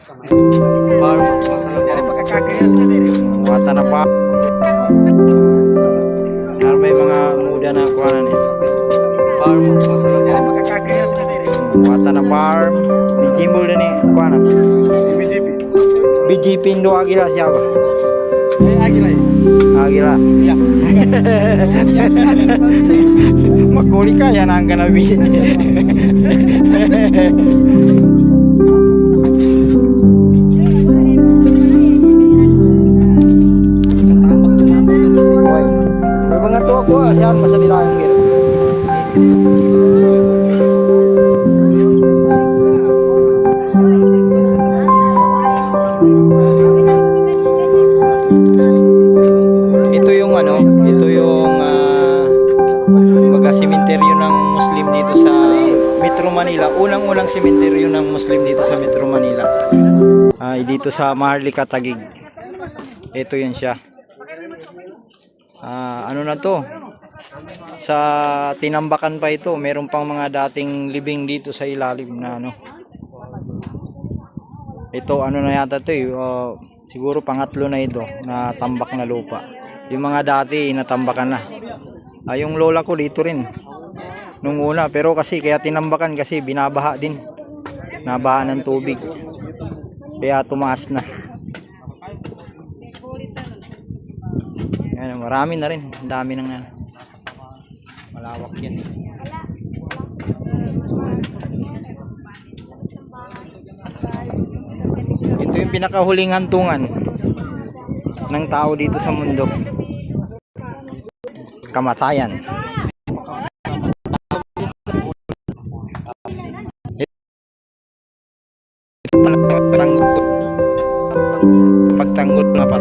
Farm, dari pagkakagayas ka diri. Wata na pa. Yan may mga muda na kuhanan eh. Farm, dari pagkakagayas ka diri. Wata na farm. Dijimbol din eh kuhanan. BGP. BGP Indo Agila siapa? Agila. Agila. Ya. Magkuli ka yan ang ganabi. May mga tuwa ko saan masalita yung gila. Ito yung ano, ito yung sementeryo ng Muslim dito sa Metro Manila. Unang-unang sementeryo ng Muslim dito sa Metro Manila. Dito sa Maharlika, Taguig. Ito yun siya. Ano na to? Sa tinambakan pa ito. Meron pang mga dating libing dito sa ilalim na ano. Ito ano na yata to eh. Siguro pangatlo na ito na tambak na lupa. Yung mga dati natambakan na. Yung lola ko dito rin nung una, pero kasi kaya tinambakan kasi binabaha din. Nabaha ng tubig. Kaya tumaas na. Ayan, marami na rin. Ang dami ng malawak yan. Ito yung pinakahuling hantungan ng tao dito sa mundo. Kamatayan. Ito pala pagtanggol nga pa.